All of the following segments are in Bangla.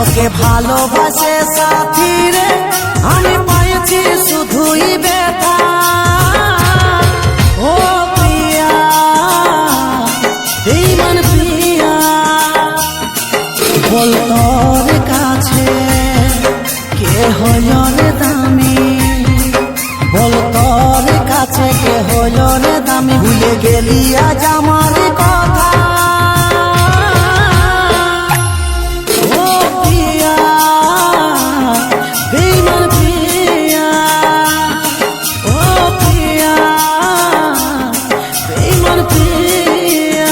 তোকে ভালোবাসে সাথী রে, আমি পাইছি শুধুই ব্যথা। ও প্রিয়া, বেঈমান প্রিয়া, বল তোর কাছে কে হলো রে দামি, বল তোর কাছে কে হলো রে দামি। ভুলে গেলি আজ আমার কথা। ও প্রিয়া, বেঈমান প্রিয়া, ও প্রিয়া, বেঈমান প্রিয়া।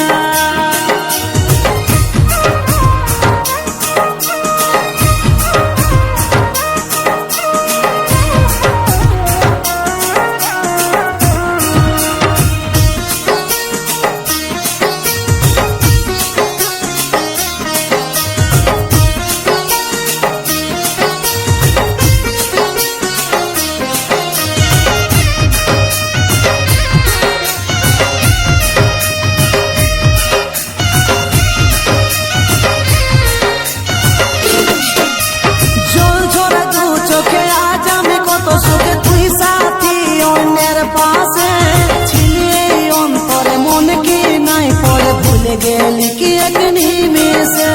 গেলি কি এক নিমেষে,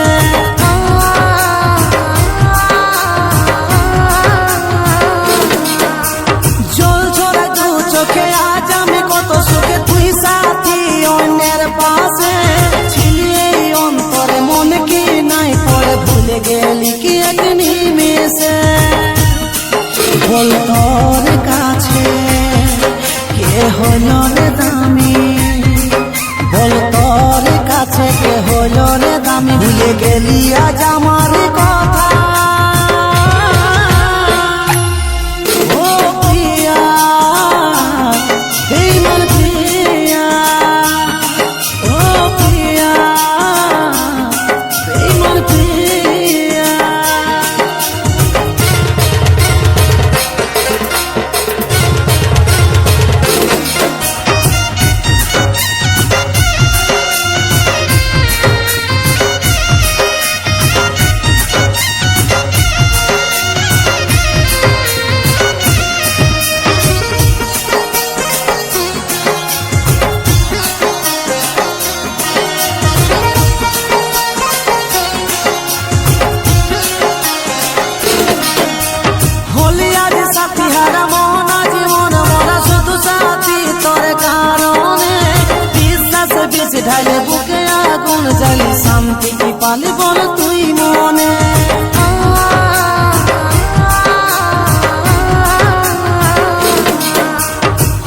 জল ঝরা দু চোখে আজ আমি কত সুখে, তুই সাথী অন্যের পাশে ছিলি এই অন্তরে মন কি নাই পড়ে, ভুলে গেলি কি এক নিমেষে। বল তোর কাছে কে হলো রে দামি, বল তোর কাছে কে হলো রে দামি। ভুলে গেলি আজ আমার কথা। ও প্রিয়া, বেঈমান প্রিয়া, ও প্রিয়া, বেঈমান প্রিয়া। ঢালে বুকে আগুন জ্বালি, শান্তি কি পালি বল তুই মনে।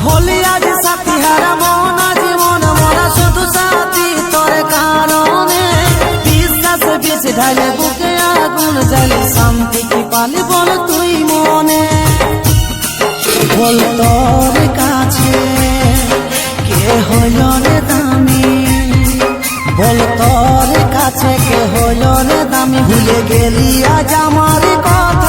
হলি আজ সাথী হারা মন, আজ মন মরা শুধু সাথী তোর কারণে। বিশ্বাস বিষ ঢালে বুকে আগুন জ্বালি, শান্তি কি পালি বল তুই মনে। বল তোর কাছে কে হলো রে দামি, বল তোর কাছে কে হলো রে দামি। ভুলে গেলি আজ আমার কথা।